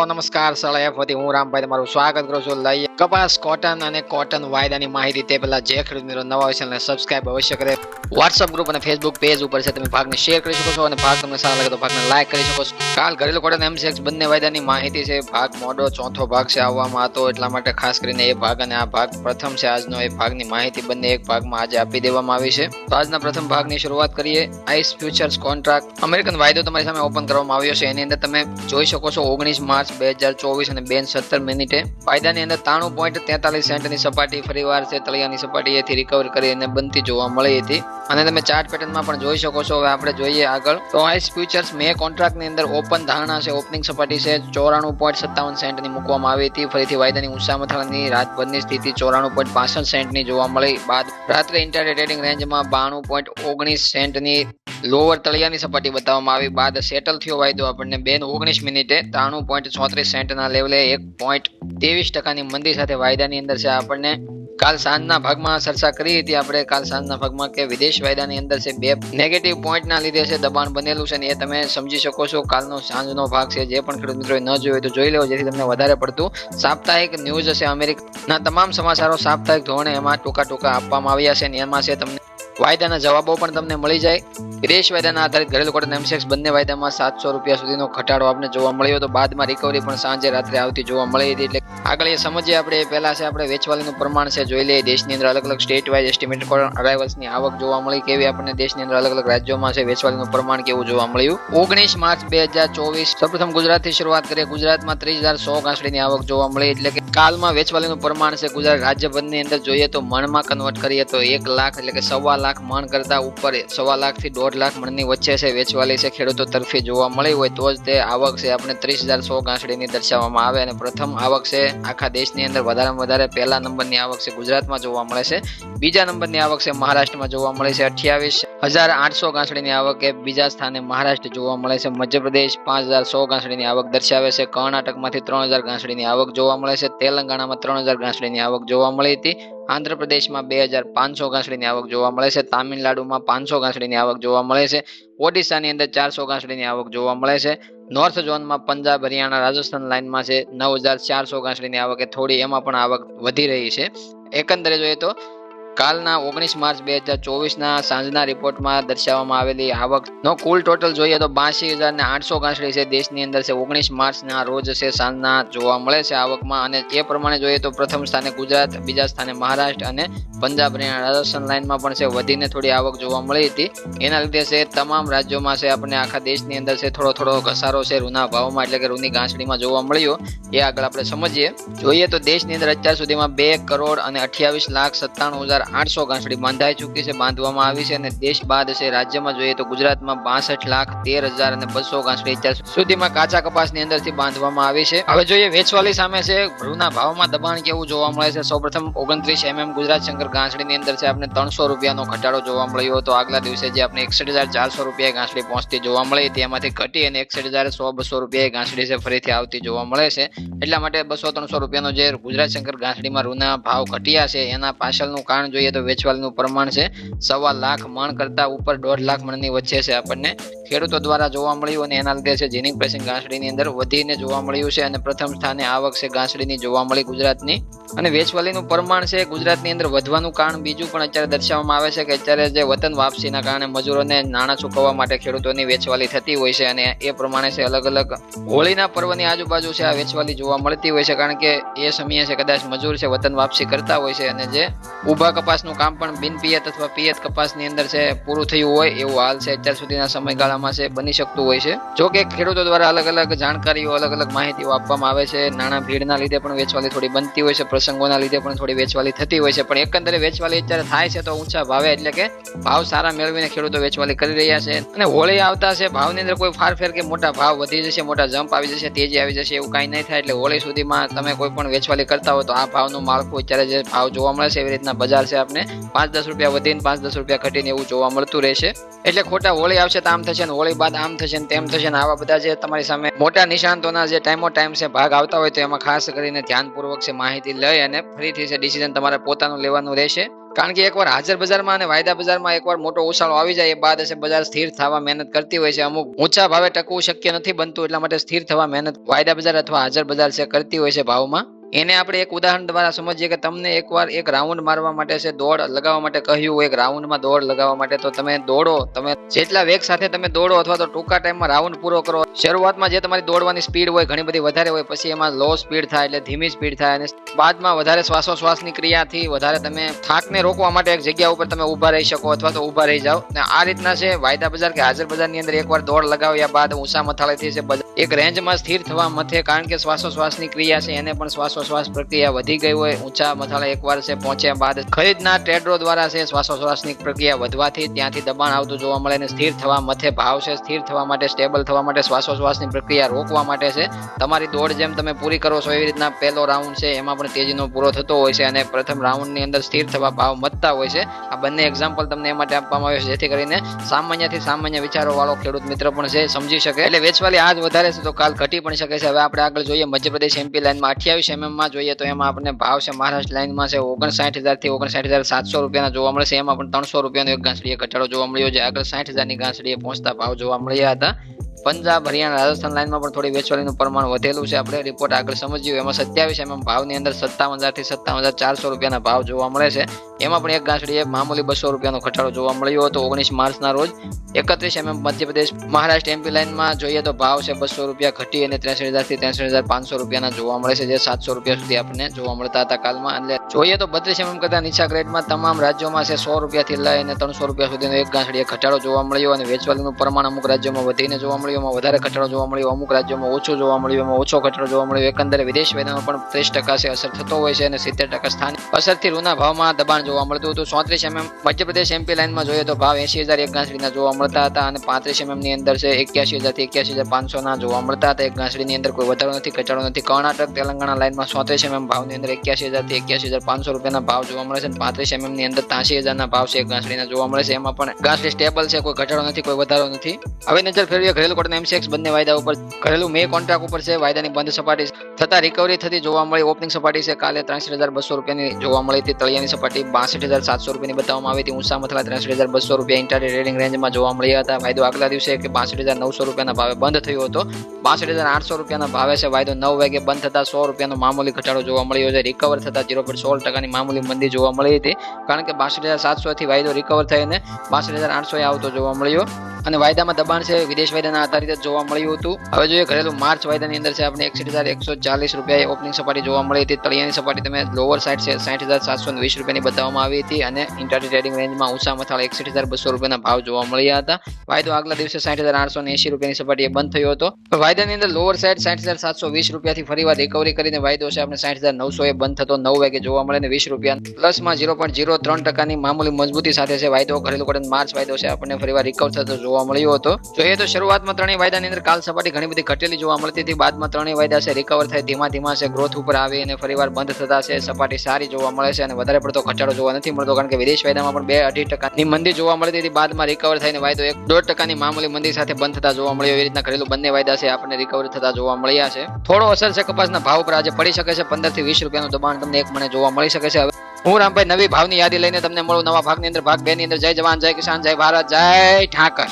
નમસ્કાર સળા ફરી હું રામભાઈ તમારું સ્વાગત કરું છું. લઈએ કપાસ કોટન અને કોટન વાયદાની માહિતી. તે પહેલા જે ખેડૂત મિત્રો નવા હોય છે એને સબસ્ક્રાઇબ અવશ્ય કરે. વોટ્સઅપ ગ્રુપ અને ફેસબુક પેજ ઉપર છે, તમે ભાગને શેર કરી શકો છો અને ભાગ તમને સારા લાગે તો ભાગને લાઈક કરી શકો છો. કાલ ઘરેલું કોટન MCX બંને વાયદાની માહિતી છે. ભાગ મોડો ચોથો ભાગ છે આવવામાં હતો, એટલા માટે ખાસ કરીને એ ભાગ અને આ ભાગ પ્રથમ છે આજનો. એ ભાગની માહિતી બંને એક ભાગમાં આજે આપી દેવામાં આવી છે. તો આજના પ્રથમ ભાગની શરૂઆત કરીએ. આઈસ ફ્યુચર્સ કોન્ટ્રાક્ટ અમેરિકન વાયદો તમારી સામે ઓપન કરવામાં આવ્યો છે. એની અંદર તમે જોઈ શકો છો 19 માર્ચ 2024 અને 17 મિનિટે વાયદાની અંદર 93.43 સપાટી ફરીવાર છે તળિયાની સપાટીએથી રિકવર કરીને બનતી જોવા મળી હતી અને તમે ચાર્ટ પેટર્નમાં પણ જોઈ શકો છો. હવે આપણે જોઈએ આગળ. તો આઈસ ફ્યુચર્સ મે કોન્ટ્રાક્ટની અંદર ઓપન ધારણા છે, ઓપનિંગ સપાટી છે 94.57 ની મૂકવામાં આવી હતી. ફરીથી વાયદાની ઊંચા મથાળાની રાતભરની સ્થિતિ 94.65 ની જોવા મળી બાદ રાત્રે ઇન્ટરડે ટ્રેડિંગ રેન્જમાં 92.19 ની લોઅર તળિયાની સપાટી બતાવવામાં આવી બાદ સેટલ થયો વાયદો આપણને 2:19 મિનિટે 93.34 ના લેવલે 1.23% ની મંદી સાથે વાયદાની અંદર છે. આપણને કાલ સાંજના ભાગમાં ચર્ચા કરી હતી આપણે કાલ સાંજના ભાગમાં કે વિદેશ વાયદાની અંદર છે બે નેગેટિવ પોઈન્ટના લીધે છે દબાણ બનેલું છે ને એ તમે સમજી શકો છો. કાલનો સાંજનો ભાગ છે, જે પણ ખેડૂત મિત્રોએ ન જોયો તો જોઈ લેવો, જેથી તમને વધારે પડતું સાપ્તાહિક ન્યૂઝ હશે. અમેરિકાના તમામ સમાચારો સાપ્તાહિક ધોરણે એમાં ટૂંકા આપવામાં આવ્યા છે અને એમાં છે તમને વાયદાના જવાબો પણ તમને મળી જાય. વિદેશ વાયદાના આધારિત ઘરેલું કોટન MCX બંને વાયદામાં 700 રૂપિયા સુધીનો ઘટાડો આપણે જોવા મળ્યો હતો. બાદમાં રિકવરી પણ સાંજે રાત્રે આવતી જોવા મળી હતી. એટલે આગળ એ સમજીએ આપણે. પહેલા છે આપણે વેચવાલીનું પ્રમાણ છે જોઈ લઈએ. દેશની અંદર અલગ અલગ સ્ટેટ વાઇઝ એસ્ટિમેટેડ કોટન અરાઇવલ્સની આવક જોવા મળી કેવી આપણને. દેશની અંદર અલગ અલગ રાજ્યોમાં છે વેચવાલીનું પ્રમાણ કેવું જોવા મળ્યું. 19 માર્ચ 2024 સૌપ્રથમ ગુજરાતથી શરૂઆત કરીએ. ગુજરાતમાં 30,100 ગાંસડીની આવક જોવા મળી. એટલે કે કાલમાં વેચવાલીનું પ્રમાણ છે ગુજરાત રાજ્યભરની અંદર જોઈએ તો મણમાં કન્વર્ટ કરીએ તો 1 લાખ એટલે કે 1.25 લાખ મણ કરતા ઉપર 1.25 લાખ થી 1.5 લાખ મણની વચ્ચે છે વેચવાલી છે ખેડૂતો તરફી જોવા મળી હોય તો જ તે આવક છે આપણે 30,100 ગાંસડીની દર્શાવવામાં આવે. અને પ્રથમ આવક છે આખા દેશની અંદર વધારેમાં વધારે પહેલા નંબરની આવક છે ગુજરાતમાં જોવા મળે છે. બીજા નંબરની આવક છે મહારાષ્ટ્રમાં જોવા મળે છે 28,800 ગાંસડીની આવક એ બીજા સ્થાને મહારાષ્ટ્ર જોવા મળે છે. મધ્યપ્રદેશ 5,100 ગાંસડીની આવક દર્શાવે છે. કર્ણાટકમાંથી 3,000 ગાંસડીની આવક જોવા મળે છે. તેલંગાણામાં 3,000 ગાંસડીની આવક જોવા મળી હતી. આંધ્રપ્રદેશમાં 2,500 ગાંસડીની આવક જોવા મળે છે. તામિલનાડુમાં 500 ગાંસડીની આવક જોવા મળે છે. ઓડિશાની અંદર 400 ગાંસડીની આવક જોવા મળે છે. નોર્થ ઝોનમાં પંજાબ, હરિયાણા, રાજસ્થાન લાઇનમાં છે 9,400 ગાંસડીની આવક એ થોડી એમાં પણ આવક વધી રહી છે. એકંદરે જોઈએ તો કાલના 19 માર્ચ 2024 સાંજના રિપોર્ટમાં દર્શાવવામાં આવેલી આવકનો કુલ ટોટલ જોઈએ તો 82,800 ગાંસડી છે દેશની અંદર છે 19 માર્ચના રોજ છે સાંજના જોવા મળે છે આવકમાં. અને એ પ્રમાણે જોઈએ તો પ્રથમ સ્થાને ગુજરાત, બીજા સ્થાને મહારાષ્ટ્ર અને પંજાબ, હરિયાણા, રાજસ્થાન લાઇનમાં પણ છે વધીને થોડી આવક જોવા મળી હતી. એના લીધે છે તમામ રાજ્યોમાં છે આપણને આખા દેશની અંદર છે થોડો ઘસારો છે રૂના ભાવમાં એટલે કે રૂની ગાંસડીમાં જોવા મળ્યો. એ આગળ આપણે સમજીએ. જોઈએ તો દેશની અંદર અત્યાર સુધીમાં 2,28,97,800 ગાંસડી બાંધાઈ ચૂકી છે, બાંધવામાં આવી છે. અને દેશ બાદ છે રાજ્યમાં જોઈએ તો ગુજરાતમાં 62,13,200 ગાંસડી અત્યાર સુધીમાં કાચા કપાસની અંદરથી બાંધવામાં આવી છે. હવે જોઈએ વેચવાલી સામે છે રૂના ભાવમાં દબાણ કેવું જોવા મળે છે. સૌપ્રથમ 29 mm ગુજરાત શંકર ગાંસડીની અંદર છે આપણે 300 રૂપિયાનો ઘટાડો જોવા મળ્યો હતો. આગલા દિવસે જે આપણે 61,400 રૂપિયા ગાંસડી પહોંચતી જોવા મળી હતી એમાંથી ઘટી અને 61,100-200 રૂપિયા ગાંસડી છે ફરીથી આવતી જોવા મળે છે. એટલા માટે 200-300 રૂપિયાનો જે ગુજરાત શંકર ગાંસડીમાં રૂના ભાવ ઘટ્યા છે એના પાછળનું કારણ જોઈએ તો વેચવાલીનું પ્રમાણ છે 1.25 લાખ મણ કરતા ઉપર 1.5 લાખ મણની વચ્ચે છે આપણને ખેડૂતો દ્વારા જોવા મળ્યું. અને એના લીધે છે જીનિંગ પ્રેસિંગ ગાંસડીની અંદર વધીને જોવા મળ્યું છે. અને પ્રથમ સ્થાને આવક છે ગાંસડીની જોવા મળી ગુજરાતની. અને વેચવાલીનું પ્રમાણ છે ગુજરાતની અંદર વધવાનું કારણ બીજું પણ અત્યારે દર્શાવવામાં આવે છે કે અત્યારે જે વતન વાપસીના કારણે મજૂરોને નાણાં ચૂકવવા માટે ખેડૂતોની વેચવાલી થતી હોય છે. અને એ પ્રમાણે છે અલગ અલગ હોળીના પર્વની આજુબાજુ છે આ વેચવાલી જોવા મળતી હોય છે, કારણ કે એ સમયે છે કદાચ મજૂર છે વતન વાપસી કરતા હોય છે અને જે ઊભા કપાસનું કામ પણ બિન પિયત અથવા પિયત કપાસની અંદર છે પૂરું થયું હોય એવું હાલ છે અત્યાર સુધીના સમયગાળામાં છે બની શકતું હોય છે. જો કે ખેડૂતો દ્વારા અલગ અલગ જાણકારીઓ, અલગ અલગ માહિતીઓ આપવામાં આવે છે. નાણાં ભીડના લીધે પણ વેચવાલી થોડી બનતી હોય છે, પ્રસંગોના લીધે પણ થોડી વેચવાલી થતી હોય છે. પણ એકંદરે વેચવાલી અત્યારે થાય છે તો ઊંચા ભાવે એટલે કે ભાવ સારા મેળવીને ખેડૂતો વેચવાલી કરી રહ્યા છે. અને હોળી આવતા છે ભાવની અંદર કોઈ ફારફેર કે મોટા ભાવ વધી જશે, મોટા જમ્પ આવી જશે, તેજી આવી જશે એવું કાંઈ નહીં થાય. એટલે હોળી સુધીમાં તમે કોઈ પણ વેચવાલી કરતા હો તો આ ભાવનું માળખું અત્યારે જે ભાવ જોવા મળે છે એવી રીતના બજાર છે આપણે 5-10 રૂપિયા વધીને 5-10 રૂપિયા ઘટીને એવું જોવા મળતું રહેશે. એટલે ખોટા હોળી આવશે તો આમ થશે ને હોળી બાદ આમ થશે ને તેમ થશે ને આવા બધા જે તમારી સામે મોટા નિશાંતોના જે ટાઈમ છે ભાગ આવતા હોય તો એમાં ખાસ કરીને ધ્યાનપૂર્વક છે માહિતી લઈ અને ફરીથી છે ડિસિઝન તમારે પોતાનું લેવાનું રહેશે. કારણ કે એકવાર હાજર બજારમાં અને વાયદા બજારમાં એકવાર મોટો ઉછાળો આવી જાય એ બાદ હશે બજાર સ્થિર થવા મહેનત કરતી હોય છે. અમુક ઊંચા ભાવે ટકવું શક્ય નથી બનતું, એટલા માટે સ્થિર થવા મહેનત વાયદા બજાર અથવા હાજર બજાર છે કરતી હોય છે ભાવમાં. એને આપણે એક ઉદાહરણ દ્વારા સમજીએ કે તમને એકવાર એક રાઉન્ડ મારવા માટે છે, દોડ લગાવવા માટે કહ્યું હોય, એક રાઉન્ડમાં દોડ લગાવવા માટે, તો તમે દોડો, તમે જેટલા વેગ સાથે તમે દોડો અથવા તો ટૂંકા ટાઈમમાં રાઉન્ડ પૂરો કરો. શરૂઆતમાં જે તમારી દોડવાની સ્પીડ હોય ઘણી બધી વધારે હોય, પછી એમાં લો સ્પીડ થાય એટલે ધીમી સ્પીડ થાય, અને બાદમાં વધારે શ્વાસોશ્વાસની ક્રિયાથી વધારે તમે થાકને રોકવા માટે એક જગ્યા ઉપર તમે ઊભા રહી શકો અથવા તો ઊભા રહી જાઓ. ને આ રીતના છે વાયદા બજાર કે હાજર બજારની અંદર એકવાર દોડ લગાવ્યા બાદ ઊંચા મથાળેથી છે એક રેન્જમાં સ્થિર થવા મથે, કારણ કે શ્વાસોશ્વાસની ક્રિયા છે એને પણ શ્વાસોશ્વાસ પ્રક્રિયા વધી ગઈ હોય. ઊંચા મથાળે એકવાર છે પહોંચ્યા બાદ ખરીદનાર ટ્રેડરો દ્વારા છે શ્વાસોશ્વાસની પ્રક્રિયા વધવાથી ત્યાંથી દબાણ આવતું જોવા મળે, અને સ્થિર થવા મથે ભાવ છે સ્થિર થવા માટે, સ્ટેબલ થવા માટે, શ્વાસોશ્વાસની પ્રક્રિયા રોકવા માટે છે તમારી દોડ જેમ તમે પૂરી કરો છો એવી રીતના પહેલો રાઉન્ડ છે એમાં પણ તેજીનો પૂરો થતો હોય છે, અને પ્રથમ રાઉન્ડની અંદર સ્થિર થવા ભાવ વધતા હોય છે. આ બંને એક્ઝામ્પલ તમને એ માટે આપવામાં આવ્યો છે જેથી કરીને સામાન્યથી સામાન્ય વિચારો વાળો ખેડૂત મિત્ર પણ છે સમજી શકે. એટલે વેચવાલી આજ વધારે છે તો કાલ ઘટી પણ શકે છે. હવે આપણે આગળ જોઈએ મધ્યપ્રદેશ એમપી લાઈનમાં 28 mm માં જોઈએ તો એમાં આપણને ભાવ છે મહારાષ્ટ્ર લાઈનમાં છે 59,000 થી 59,700 રૂપિયાના જોવા મળે છે. એમાં પણ 300 રૂપિયાનો એક ગાંસડીએ ઘટાડો જોવા મળ્યો છે. આગળ 60,000ની ગાંસડીએ પહોંચતા ભાવ જોવા મળ્યા હતા. પંજાબ, હરિયાણા, રાજસ્થાન લાઈનમાં પણ થોડી વેચવાલીનું પ્રમાણ વધેલું છે. આપણે રિપોર્ટ આગળ સમજ્યું એમાં 27 mm ભાવની અંદર 57,000 થી 57,400 રૂપિયાના ભાવ જોવા મળે છે. એમાં પણ એક ગાંસડીએ મામૂલી 200 રૂપિયાનો ઘટાડો જોવા મળ્યો હતો 19 માર્ચના રોજ. 31 mm મધ્યપ્રદેશ મહારાષ્ટ્ર એમપી લાઈનમાં જોઈએ તો ભાવ છે 200 રૂપિયા ઘટી અને 63,000 થી 63,500 રૂપિયાના જોવા મળે છે, જે 700 રૂપિયા સુધી આપણને જોવા મળતા હતા કાલમાં. એટલે જોઈએ તો 32 mm કરતા નીચા ગ્રેડમાં તમામ રાજ્યોમાં છે 100 રૂપિયાથી લઈને 300 રૂપિયા સુધીનો એક ગાંસડીએ ઘટાડો જોવા મળ્યો, અને વેચવાલીનું પ્રમાણ અમુક રાજ્યોમાં વધીને જોવા મળ્યું, એમાં વધારે ઘટાડો જોવા મળ્યો, અમુક રાજ્યોમાં ઓછું જોવા મળ્યું, એમાં ઓછો ઘટાડો જોવા મળ્યો. એકંદરે વિદેશ વેચાણમાં પણ 30% છે અસર થતો હોય છે, અને 70% સ્થાનિક અસરથી રૂના ભાવમાં દબાણ જોવા મળતું હતું. 34 mm મધ્યપ્રદેશ એમપી લાઈનમાં જોઈએ તો ભાવ 80,000 એક ગાંસડીના જોવા મળતા હતા, અને 35 mm ની અંદર છે 81,000 થી 81,500 ના જોવા મળતા હતા. એક ગાંસડીની અંદર કોઈ વધારો નથી ઘટાડો નથી. કર્ણાટક, તેલંગાણા લાઈનમાં 34 mm ભાવની અંદર 81,000 થી 81,500 રૂપિયાના ભાવ જોવા મળે છે, અને 35 mm ની અંદર 83,000 ના ભાવ છે એક ગાંસડીના જોવા મળે છે. એમાં પણ ગાંસડી સ્ટેબલ છે, કોઈ ઘટાડો નથી, કોઈ વધારો નથી. હવે નજર ફેરવીએ ઘરેલું કોટન MCX બંને વાયદા ઉપર. ઘરેલું મે કોન્ટ્રાક્ટ ઉપર છે વાયદાની બંધ સપાટી થતા રિકવરી થતી જોવા મળી. ઓપનિંગ સપાટી છે કાલે 63,200 રૂપિયાની જોવા મળી હતી. તળિયાની સપાટી 62,700 રૂપિયાની બતાવવામાં આવી હતી. ઊંચા મથલા 63,200 રૂપિયા ઇન્ટરડે ટ્રેડિંગ રેન્જમાં જોવા મળ્યા હતા. વાયદો આગલા દિવસે કે 62,900 રૂપિયાના ભાવે બંધ થયો હતો. 62,800 રૂપિયાના ભાવે છે વાયદો 9 વાગે બંધ થતા 100 રૂપિયાનો મામૂલી ઘટાડો જોવા મળ્યો છે. રિકવર થતા 0.16% મામૂલી મંદી જોવા મળી હતી, કારણ કે 62,700 થી વાયદો રિકવર થઈને 62,800 આવતો જોવા મળ્યો, અને વાયદામાં દબાણ છે વિદેશ વાયદાના આધારિત જોવા મળ્યું હતું. હવે જોઈએ ઘરેલું માર્ચ વાયદાની અંદર છે આપણે 61,140 રૂપિયા ઓપનિંગ સપાટી જોવા મળી હતી. તળિયાની સપાટી તમે લોઅર સાઇડ છે 60,720 રૂપિયાની બતાવવામાં આવી હતી, અને ઇન્ટરડે ટ્રેડિંગ રેન્જમાં ઊંચા મથાળા 61,200 રૂપિયાના ભાવ જોવા મળ્યા હતા. વાયદો આગલા દિવસે 60,880 રૂપિયાની સપાટીએ બંધ થયો હતો. વાયદાની અંદર લોઅર સાઇડ 60,720 રૂપિયાથી ફરીવાર રિકવરી કરીને વાયદો છે આપણે 60,900 બંધ થતો 9 વાગે જોવા મળે, અને 20 રૂપિયા પ્લસમાં 0.03% મામૂલી મજબૂતી સાથે છે વાયદો ઘરેલું કોટન માર્ચ વાયદો છે આપણને ફરીવાર રિકવર થતો જોવા મળ્યો હતો. જોઈએ તો શરૂઆતમાં ત્રણેય વાયદાની અંદર કાલ સપાટી ઘણી બધી ઘટેલી જોવા મળતી હતી. બાદમાં ત્રણેય વાયદા છે રિકવર થાય ધીમા ધીમા છે ગ્રોથ ઉપર આવી અને ફરીવાર બંધ થતા છે સપાટી સારી જોવા મળે છે, અને વધારે પડતો ઘટાડો જોવા નથી મળતો, કારણ કે વિદેશ વાયદામાં પણ 2-2.5%ની મંદી જોવા મળતી હતી. બાદમાં રિકવર થઈને વાયદો 1-1.5%ની મામૂલી મંદી સાથે બંધ થતા જોવા મળ્યો. એવી રીતના ઘરેલું બંને વાયદા છે આપણને રિકવર થતા જોવા મળ્યા છે. થોડો અસર છે કપાસના ભાવ પર આજે પડી શકે છે. 15 થી 20 રૂપિયાનું દબાણ તમને એક મને જોવા મળી શકે છે. હવે હું રામભાઈ નવી ભાવની યાદી લઈને તમને મળું નવા ભાગની અંદર, ભાગ 2 ની અંદર. જય જવાન, જય કિસાન, જય ભારત, જય ઠાકર.